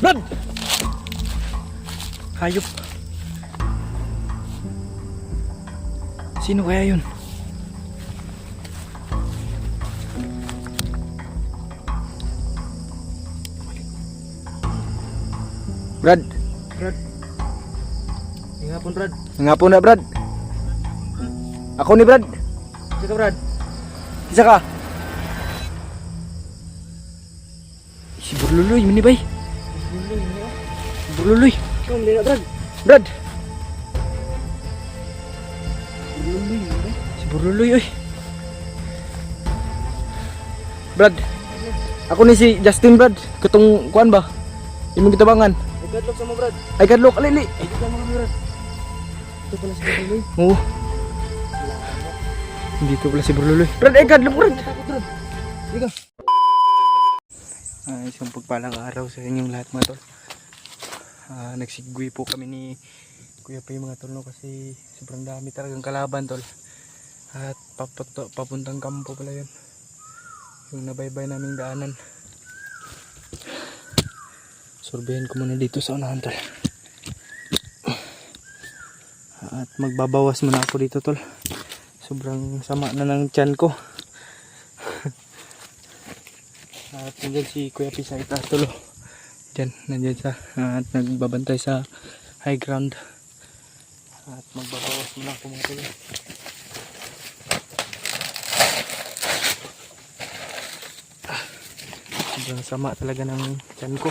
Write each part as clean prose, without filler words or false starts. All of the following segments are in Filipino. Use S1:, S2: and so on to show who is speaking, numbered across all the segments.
S1: Brad! Hayop. Sino kaya yun? Brad.
S2: Brad. Nga pun Brad.
S1: Nga po na Brad. Ako ni Brad.
S2: Sige Brad.
S1: Isa ka. Si Burluloy, mini bay. Burluloy.
S2: Ikaw mali na Brad.
S1: Brad.
S2: Luluy na.
S1: Si Burluloy oy. Brad. Ako ni si Justin Brad. Katong kuan ba? Imong gitabangan.
S2: Ikatlok sa mo Brad.
S1: Ay kadlok alili.
S2: Ay kita mo kami Brad. Ito pala si Luluy.
S1: Oo. Dito pala si Burluloy. Brad, ay kadlok Brad.
S2: Takot Brad. Sige.
S1: Isang pagpalang araw sa inyong lahat mga tol. Nagsigwi po kami ni Kuya Pay mga tol, no, kasi sobrang dami talagang kalaban tol. At papuntang kampo pala yun, yung nabaybay naming daanan. Sorbehin ko muna dito sa unahan tol. At magbabawas muna ako dito tol. Sobrang sama na ng tiyan ko. At nandiyan si Kuya P sa itaas tulo. Diyan, nandiyan siya. At nagbabantay sa high ground. At magbabawas muna ako mga tuloy. Sobrang sama talaga ng tiyan ko.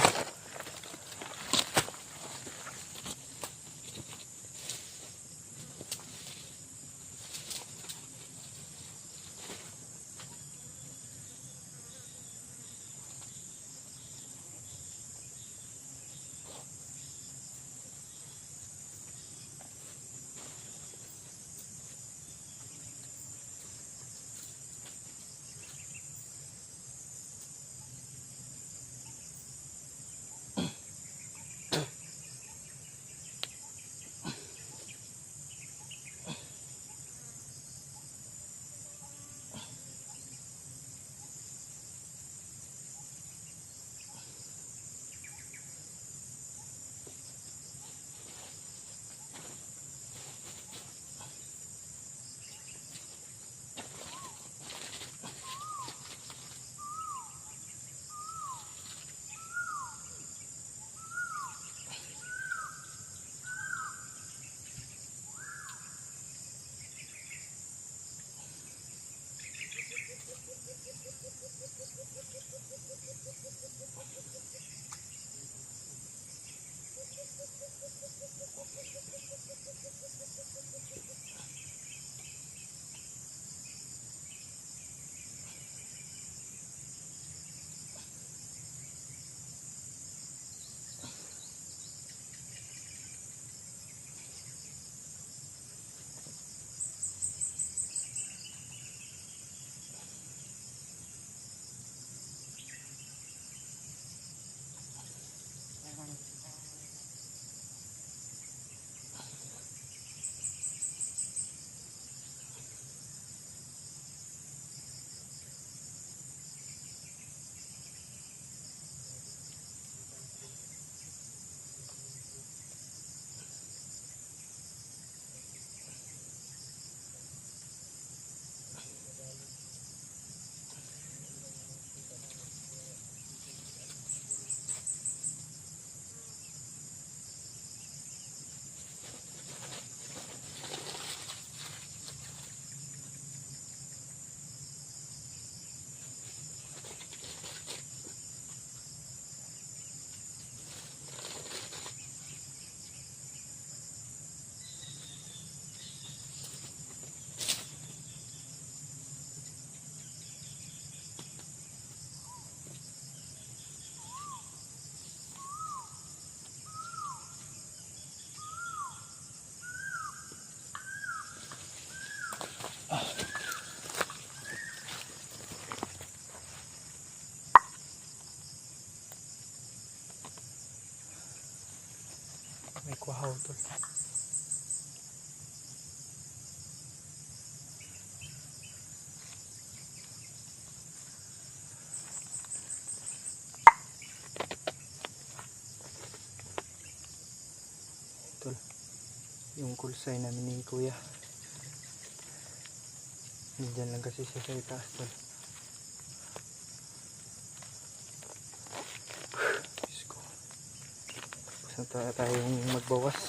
S1: May kuhaw tol. tol. Yung kulsay namin ni kuya. Nandyan lang kasi siya sa itaas tol. Diyos ko. Basta tayong magbawas.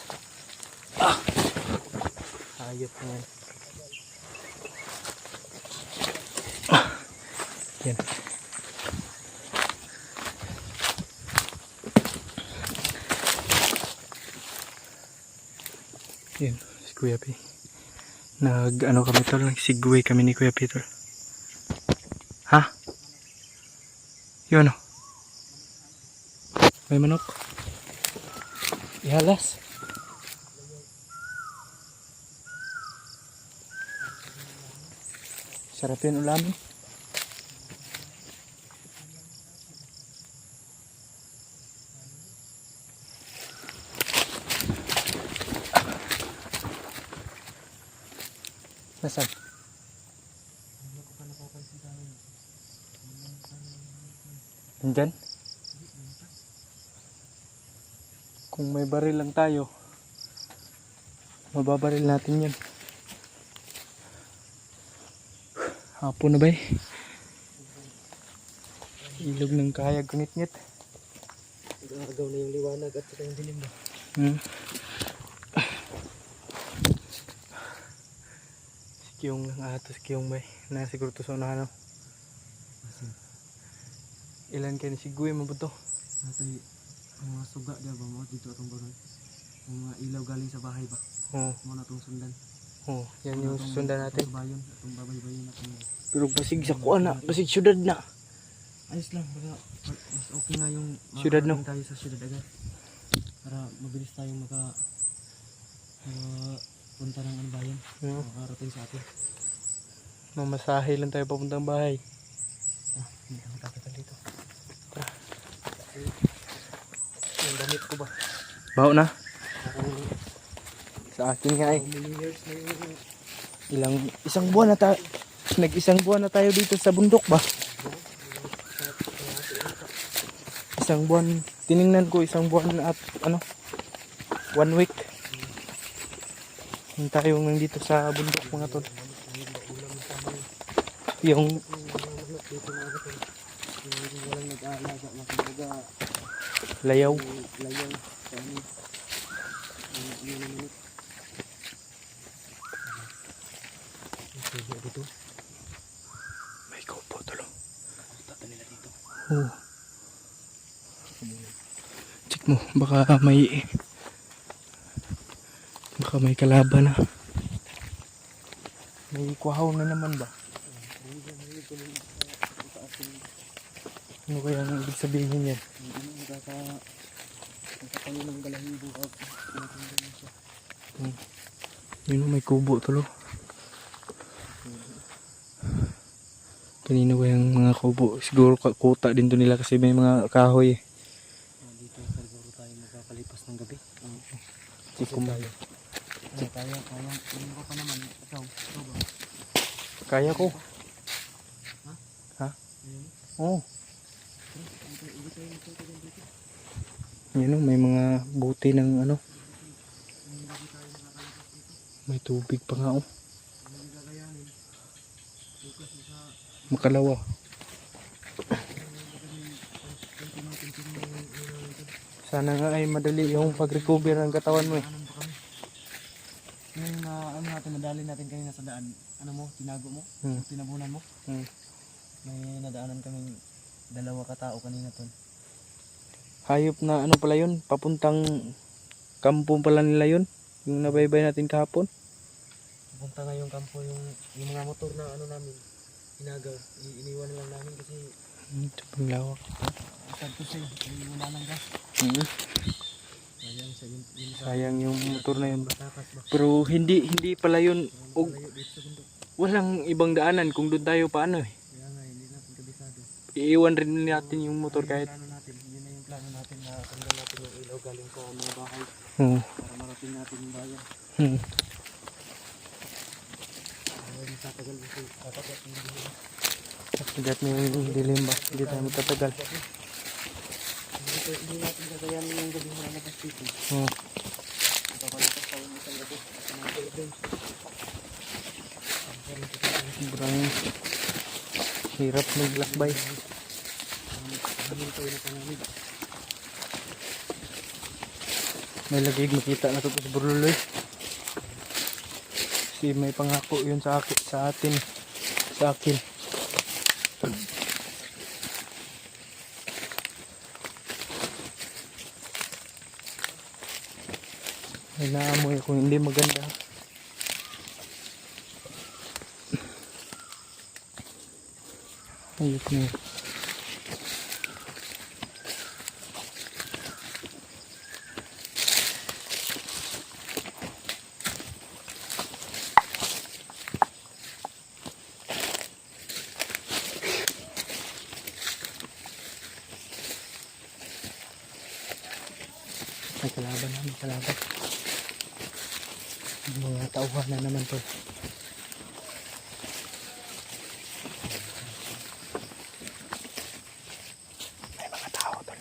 S1: Hayop na yan. Yan. Yan, si Kuya P. Nag-ano kami tol, nag-segway kami ni Kuya P tol. Ha? Yun o. May manok. Ihalas. Sarap yun ulamin. Nasaan? Nandyan? Kung may baril lang tayo, mababaril natin yan. Hapon na ba eh? Ilog ng kahayag kunit-ngit.
S2: Nag-aagaw na yung liwanag at saka yung dilim ba?
S1: Si Kiyong lang atos, Kiyong bay. Nasiguro to sa unahan. Ilan kayo ni Siguy mo ba to?
S2: Nato ang mga suga diya ba mo dito atong baron. Ang mga ilaw galing sa bahay ba?
S1: Oo.
S2: Mo na itong sundan.
S1: Oo, yan yung susundan natin.
S2: Bayon, atong babay-bayon natin.
S1: Pero basig sa kuha na, basig syudad na.
S2: Ayos lang, baka mas okay nga yung
S1: Syudad, no?
S2: tayo sa syudad agad. Para mabilis tayong punta ng ano bayan. Makarating sa atin.
S1: Mamasahe lang tayo papuntang bahay.
S2: Hindi kami kakatal dito.
S1: Yung damit ko ba? Baho na? Sa akin nga eh.
S2: Years na yung
S1: Isang buwan na tayo. Nag-isang buwan na tayo dito sa bundok ba? Isang buwan. Tiningnan ko isang buwan at 1 week. Yung tayo nandito sa bundok mga tol. Yung
S2: walang nag-aalaga, makibaga
S1: layaw.
S2: layaw sa amin. Dito.
S1: May kupo tol.
S2: Tata nila dito.
S1: Oh. Check mo, baka may kalaban na. May kwahaw na naman ba? Ano kaya ang ibig sabihin yan?
S2: Nakakayo ng balahibo at natindan siya.
S1: Yun, may kubo tulo. Kanina ba yung mga kubo? Siguro kuta din to nila kasi may mga kahoy.
S2: Dito siguro tayo magpapalipas ng gabi.
S1: Sikum tayo.
S2: Kaya hindi ko pa naman. Ikaw ba?
S1: Kaya ko.
S2: Ha?
S1: Ha? Oo. Yun, may mga buti ng may tubig pa nga oh. Makalawa. Sana nga ay madali yung pag-recover ng katawan mo eh.
S2: Yung natin, nadali natin kanina sa daan. Ano mo, tinago mo? Tinabunan mo? May nadaanan kaming 2 katao kanina ton.
S1: Hayop na pala yun, papuntang kampo pala nila yun. Yung nabaybay natin kahapon.
S2: Punta nga yung kampo, yung mga motor na namin, inagaw. Iniwan lang namin kasi
S1: Ito pang lawak.
S2: sad to say, wala nang gas.
S1: Sayang yung motor na yun.
S2: Batakas ba?
S1: Pero hindi pala yun.
S2: Malayo dito sa bundok.
S1: Walang ibang daanan kung doon tayo paano eh.
S2: Kaya nga, hindi natin kabisado.
S1: Iiwan rin natin yung motor kahit.
S2: Plano natin, yun na yung plano natin na tanggal natin yung ilaw galing sa mga bahay
S1: Oo.
S2: para marating natin yung bayan. Hindi tatagal kasi tatagal yung dilim.
S1: Sigat mo yung dilim ba? Hindi tayo magtatagal.
S2: Hindi natin gagayanin yung gabi na labas dito.
S1: Oo. Sobrang hirap maglakbay. May lagig makita na ito sa Burluloy. Kasi may pangako yun sa atin. Sa akin. May naamoy kung hindi maganda. Ayok na yun. May kalaban na, may kalaban. Mga tauhan na naman to. May mga tao to.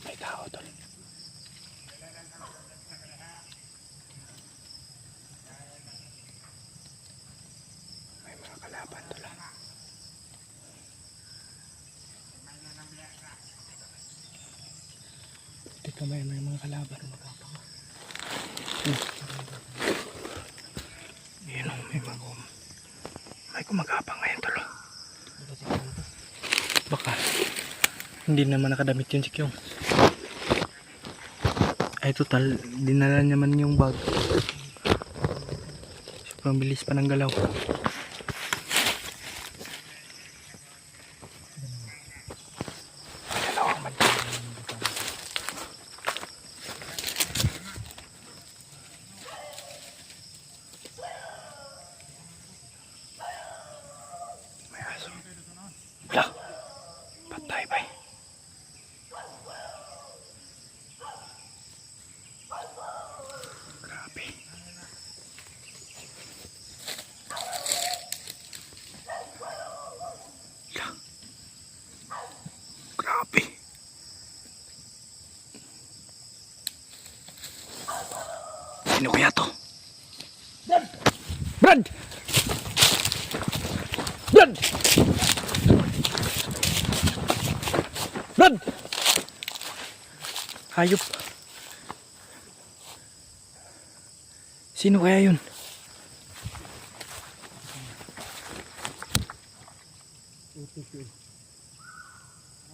S1: May tao to. May mga kalaban to lang. Dito may mga kalaban. Yun o, may kumagapang ngayon tolo. Baka hindi naman nakadamit yun si Kyong. Ay total, dinala naman yung bag. Sobrang bilis pa ng galaw. Dalawang banda. May aso. Wala. Patay ba eh. Grabe. Wala. Grabe. Sino kaya to? Brad! Brad! Brad! Hayop. Sino kaya yun?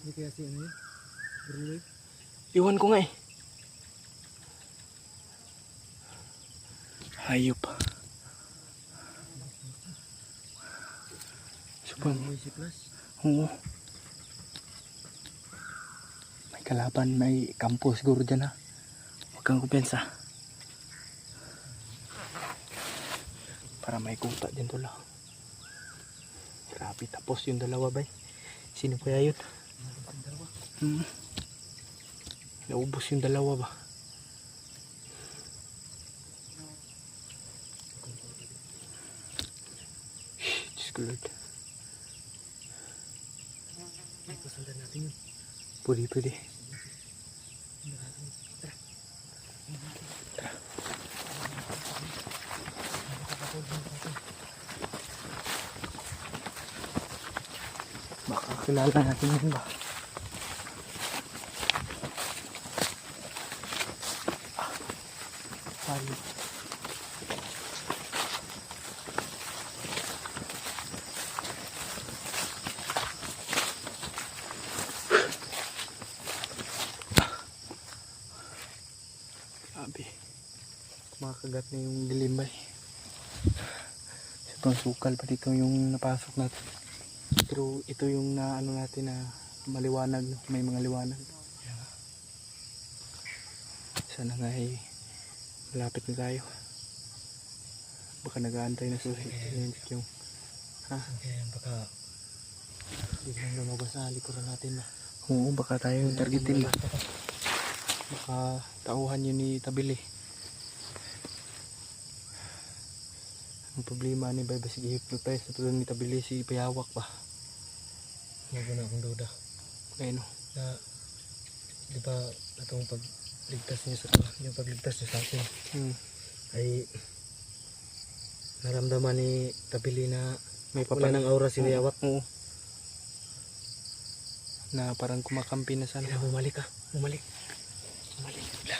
S2: Hindi kaya si ano yun? Burluloy?
S1: Iwan ko nga eh. Hayop. Sobrang
S2: May siklas.
S1: oo. May kalaban, may kampo siguro dyan ha. Huwag kang kumpensa. Para may kuta dyan to lang. Grabe, tapos yung dalawa bay. Sino kaya yun? Naubos yung dalawa ba? Diyos ko Lord.
S2: Pasundan natin yun.
S1: Pwede. Baka kilala natin yun ba? Hayop. Grabe. Makakagat na yung dilimbay. Sobrang sukal pa dito yung napasok natin. Pero ito yung na ano natin na maliwanag, no? May mga liwanag. Sana nga Malapit na tayo. Baka nag-aantay na susi. Yung
S2: Kaya baka biglang lumabas sa likuran natin na.
S1: oo, baka tayo yung targetin ba. Baka tauhan yun ni Tabili. Ang problema ni Bay, sige hypnotize na tulad ni Tabili si Payawak ba.
S2: Huwag na akong duda.
S1: Ayun o.
S2: Na, di ba, itong pagligtas niyo sa yung pagligtas niyo sa akin ay naramdaman ni Tabili na
S1: May
S2: wala ng aura si Payawak.
S1: Oo. Na parang kumakampi na sana.
S2: Kaya bumalik ka. Bumalik. Bumalik. La.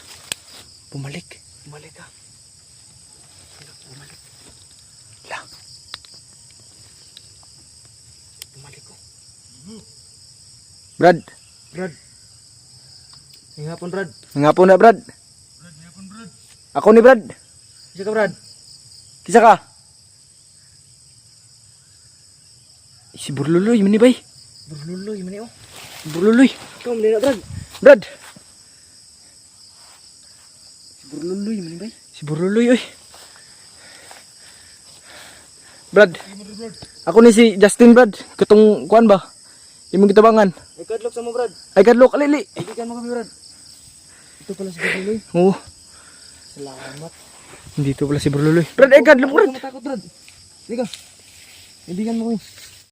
S1: Bumalik.
S2: Bumalik ka. Bumalik.
S1: La.
S2: Bumalik ko.
S1: Brad.
S2: Brad. Ngayong hapon, Brad.
S1: Nga po na Brad. Ako ni Brad.
S2: Isa ka, Brad.
S1: Kisa ka. Si Burluloy, mani bay.
S2: Berluloy, mani oh.
S1: Burluloy.
S2: Ikaw, mani na, Brad.
S1: Brad.
S2: Berluloy, mani bay.
S1: Si Burluloy, oy. Brad. Ako ni si Justin, Brad. Katong kuan ba? Imong gitabangan.
S2: Ay, kadlok sa mo, Brad.
S1: Ay kadlok, alili.
S2: Ibigan mo kami, Brad. Ito pala si Berluloy.
S1: Oo.
S2: Salamat.
S1: Dito pala si Burluloy. Brad, ay kadlok, Brad.
S2: Huwag ka matakot, Brad. Hindi ka. Ibigan mo kami.